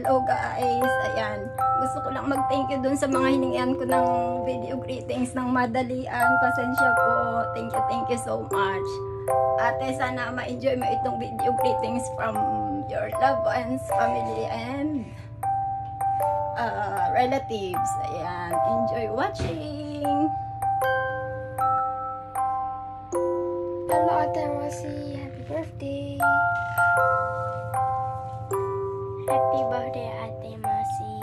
Hello guys, ayan. Gusto ko lang mag-thank you dun sa mga hiningian ko ng video greetings ng madalian. Pasensya po. Thank you so much. Ate, sana ma-enjoy mo itong video greetings from your loved ones, family, and relatives. Ayan. Enjoy watching. Hello, Ate Rosie. Happy birthday. Happy birthday, Ate Masi.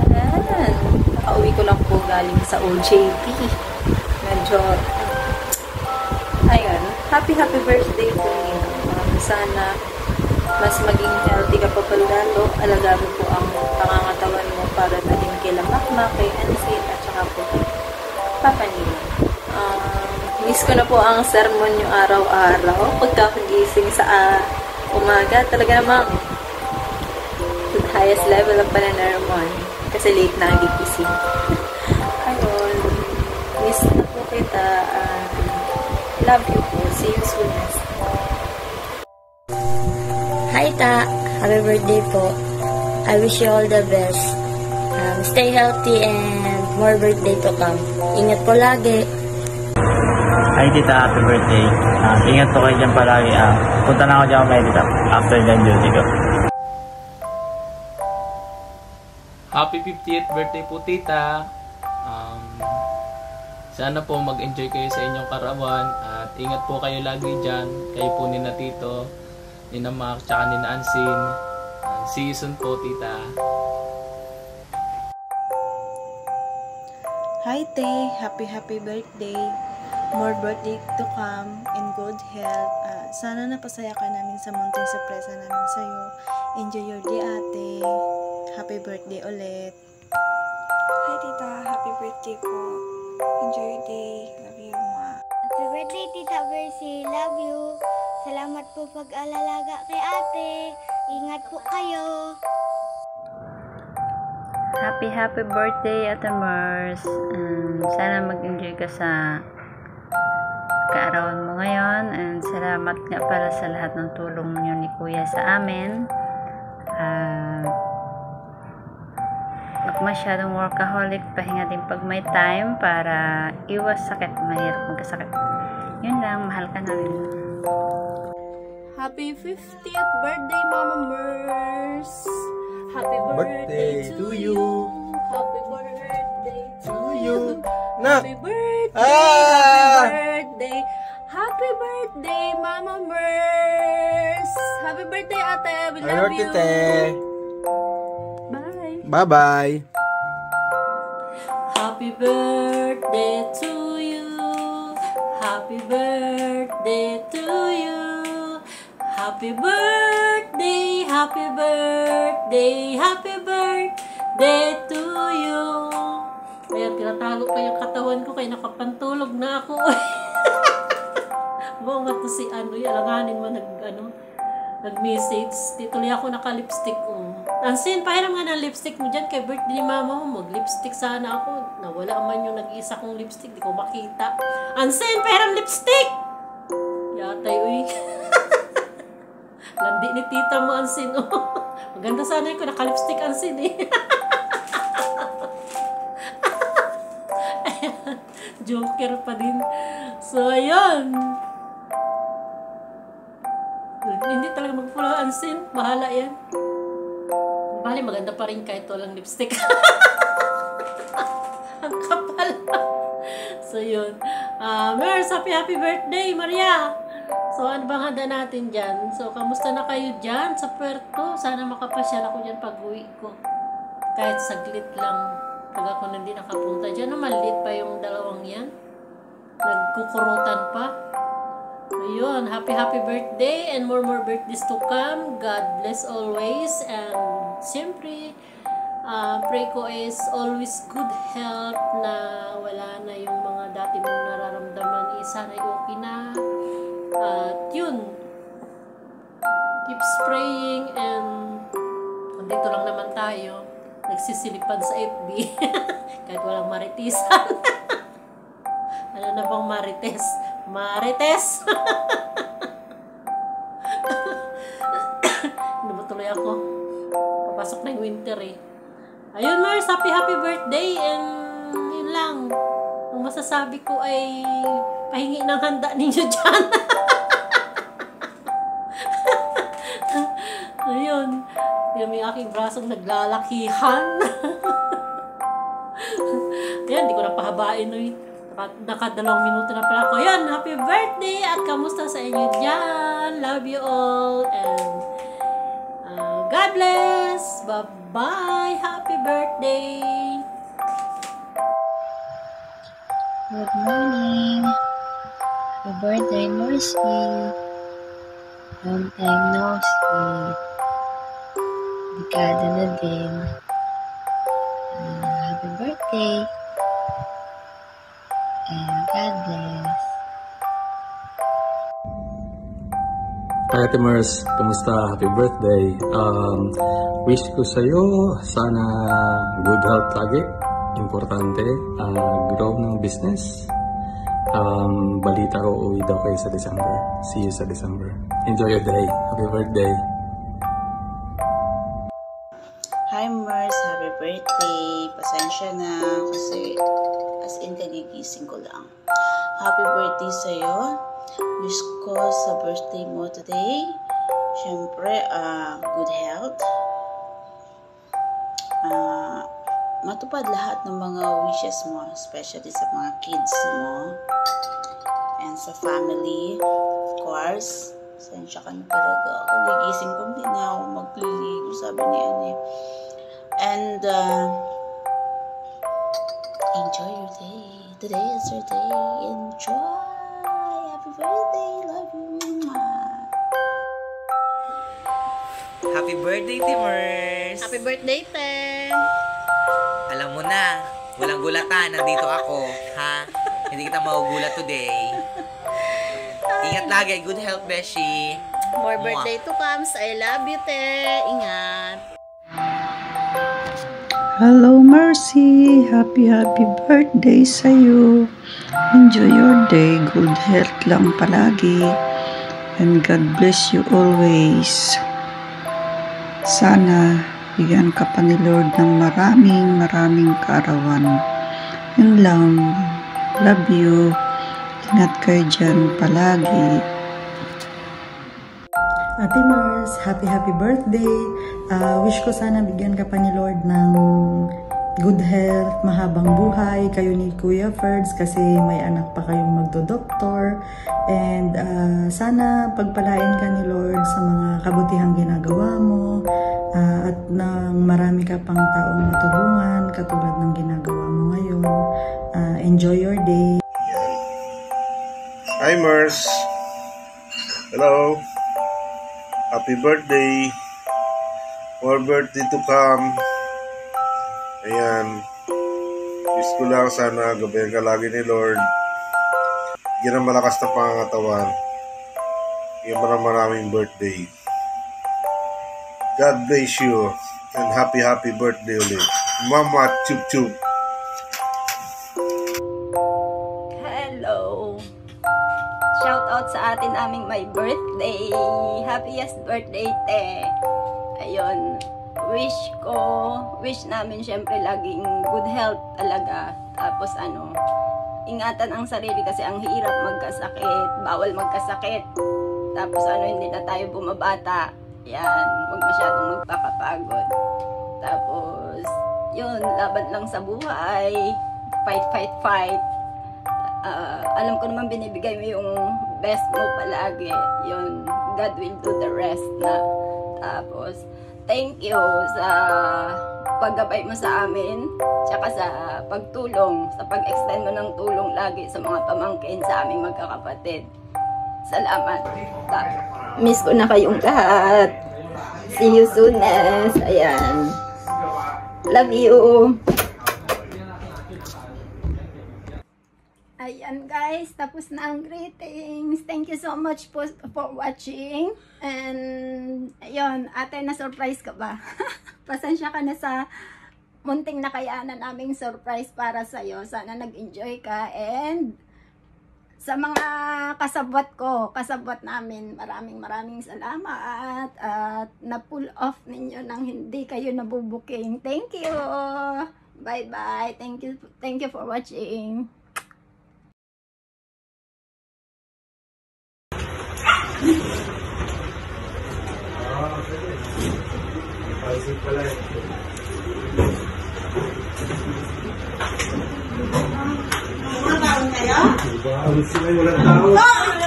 Ayan. Nakauwi ko lang po galing sa OJT. Medyo, ayun. Happy birthday po niyo. Sana mas maging healthy ka pa lalo. Alagaan mo po ang pangangatawan mo para maging kila Makmak, kay Ensit, at saka po kay Papa Nino. Miss ko na po ang sermon yung araw-araw. Pagkakagising sa umaga, talaga namang to the highest level ang pananarmon. Kasi late na ang gigising. Ayun. Miss na po kita. Love you po. See you soon. Hi, Ta. Happy birthday po. I wish you all the best. Stay healthy and more birthday to come. Ingat po lagi. Hi tita, happy birthday. Ingat po kayo dyan palagi. Punta na ako dyan may tita after the duty ko. Happy 50th birthday po tita. Sana po mag-enjoy kayo sa inyong karawan at ingat po kayo lagi dyan. Kayo po ni na Tito, ni na Mark, tsaka ni na Ansin. See you soon po tita. Hi Tay, happy birthday. More birthday to come in good health. Sana napasaya ka namin sa munting sorpresa namin sa'yo. Enjoy your day, ate. Happy birthday ulit. Hi tita, happy birthday po. Enjoy your day. Love you, ma. Happy birthday, Tita Bercy. Love you. Salamat po pag-alalaga kay ate. Ingat po kayo. Happy birthday, Ate Mars. Sana mag-enjoy ka sa kaarawan mo ngayon. And salamat nga pala sa lahat ng tulong niyo ni Kuya sa amin. Huwag masyadong workaholic. Pahinga din pag may time para iwas sakit. Mahirap magkasakit. Yun lang. Mahal ka namin. Happy 50th birthday, Mama Mars. Happy birthday to you. Happy birthday to you. Happy birthday. Happy birthday. Happy birthday, Mama Mars. Happy birthday, ate. We love you. Bye. Bye-bye. Happy birthday to you. Happy birthday to you. Happy birthday, happy birthday, happy birthday to you. Ayan, tinatago pa yung katawan ko kaya nakapantulog na ako. Buong nga to si alanganin mo nag-message. Tituloy ako naka-lipstick. Ansin, pahiram nga ng lipstick mo dyan kay birthday ni mama mo. Mag-lipstick sana ako. Nawala man yung nag-iisa kong lipstick. Di ko makita. Ansin, pahiram lipstick! Yatay, uy. Landi ni tita mo, Ansin. Maganda sana yun kung naka-lipstick, Ansin eh. Joker pa din. So, ayun. Hindi talaga magpula, Ansin. Bahala yan. Bali, maganda pa rin kahit walang lipstick. Ang kapal. So, yun. Mers, happy birthday, Maria. So, ano bang handa natin dyan? So, kamusta na kayo dyan sa Puerto? Sana makapasyal ako dyan pag-uwi ko. Kahit saglit lang. Pag ako hindi nakapunta dyan. Maliit pa yung dalawang yan. Nagkukurutan pa. Ayun. Happy birthday and more birthdays to come. God bless always. And siyempre, pray ko is always good health na wala na yung mga dati mong nararamdaman. Sana'y okay na. At yun, keep spraying and dito lang naman tayo nagsisilipan sa FB kahit walang maritisan. Ano na bang marites? Pasok na yung winter eh. Ayun, Mars, happy birthday, and yun lang. Ang masasabi ko ay pahingi ng handa ninyo dyan. Ayun. Tignan mo yung aking brasong naglalakihan. Ayan, di ko na pahabain. Naka 2 minuto na pala ako. Ayan, happy birthday at kamusta sa inyo dyan. Love you all and God bless. Bye-bye. Happy birthday. Good morning. Happy birthday, Mercy. Long time no see. Dekada na din. Happy birthday. And God bless. Hi Ate Mers, kumusta? Happy birthday. Wish ko sa'yo, sana good health lagi. Importante. Grow ng business. Balita ko, uwi daw kayo sa December. See you sa December. Enjoy your day. Happy birthday. Hi Mers, happy birthday. Pasensya na kasi as in kanigising ko lang. Happy birthday sa'yo. Wish ko sa birthday mo today, syempre, good health. Matupad lahat ng mga wishes mo, especially sa mga kids mo and sa family, of course. Pasensya ka na talaga. Kagigising ko, hindi na ako magliligo, sabi ni Annie. And enjoy your day. Today is your day. Enjoy. Happy birthday. Love you. Happy birthday, Timers! Happy birthday, Te! Alam mo na, walang gulatan. Nandito ako, ha? Hindi kita maugulat today. Ingat lagi. Good health, Beshi. More birthday to comes. I love you, Te. Ingat. Hello, Mercy. Happy birthday sa'yo. Enjoy your day. Good health lang palagi. And God bless you always. Sana bigyan ka pa ni Lord ng maraming kaarawan. Yun lang. Love you. Ingat kayo dyan palagi. Ate Mars, happy birthday. Wish ko sana bigyan ka pa ni Lord ng good health, mahabang buhay, kayo ni Kuya Ferds kasi may anak pa kayong magdodoktor. And sana pagpalain ka ni Lord sa mga kabutihang ginagawa mo at nang marami ka pang taong matulungan katulad ng ginagawa mo ngayon. Enjoy your day. Hi Mars. Hello. Happy birthday. More birthday to come. Ayan. Wish ko lang sana gabayan ka lagi ni Lord. Bigyan ng malakas na pangangatawan. Bigyan mo ng maraming birthday. God bless you. And happy birthday ulit. Mama Chup Chup. Hello. Shout out sa atin aming may birthday. Happiest birthday, Te. Ayun. Wish namin syempre laging good health talaga. Tapos ingatan ang sarili kasi ang hirap magkasakit. Bawal magkasakit. Tapos hindi na tayo bumabata. Yan. Huwag masyadong magpapapagod. Tapos, yun, laban lang sa buhay. Fight. Alam ko naman binibigay mo yung best mo palagi. Yun, God will do the rest na. Tapos, thank you sa paggabay mo sa amin, tsaka sa pagtulong, sa pag-extend mo ng tulong lagi sa mga pamangkin sa aming magkakapatid. Salamat. Miss ko na kayong lahat. See you soon, Nes. Ayan. Love you. Ayan guys, tapos na ang greetings. Thank you so much for watching. And ayun, ate, na-surprise ka ba? Pasensya ka na sa munting nakayanan naming surprise para sa'yo. Sana nag-enjoy ka and Sa mga kasabwat ko, kasabwat namin, maraming salamat at na-pull off ninyo nang hindi kayo nabubuking. Thank you! Bye-bye! Thank you for watching!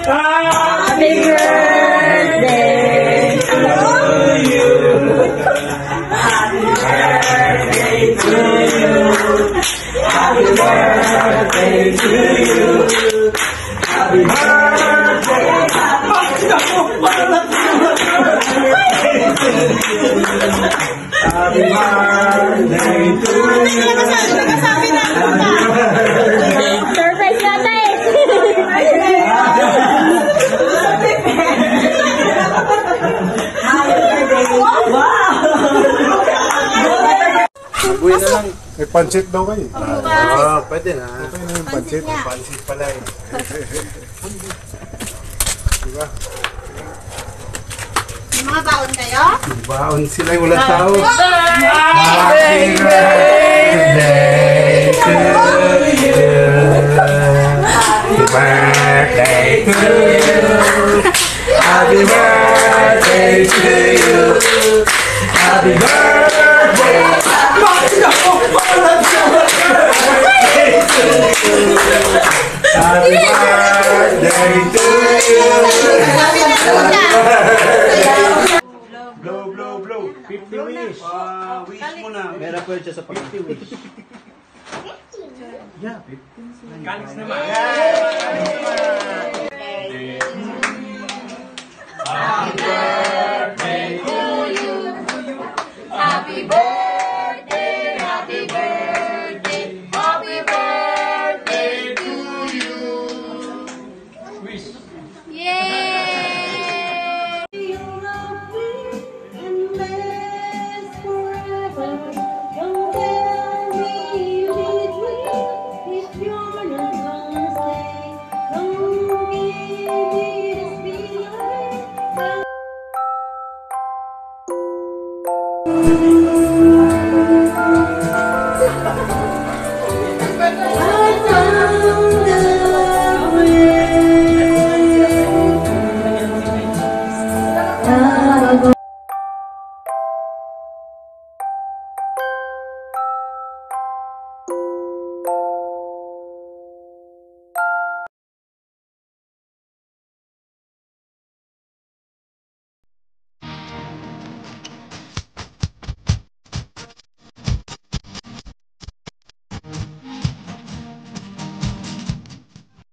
Happy birthday to you. Happy birthday to you. Happy birthday to you. Happy birthday. Happy birthday to you. Surprise yata eh. Uwi na lang. May pancit daw kayo. Pwede na. Okay na yung pancit. Pancit pala eh. Diba? May mga baon kayo? Baon sila yung walang tao. Happy birthday to you. Happy birthday to you. Happy birthday to you. Happy birthday. Happy birthday to you. Blow, blow, blow. 50 wish. Wish mo na. Meron po siya sa 50 wish. Yeah, 50. Kalis naman. Happy birthday to you. Happy birthday, happy birthday, happy birthday to you. Wish. Yay! You love me and last forever. Don't tell me you need me if you're not gonna stay. Don't give me this feeling. I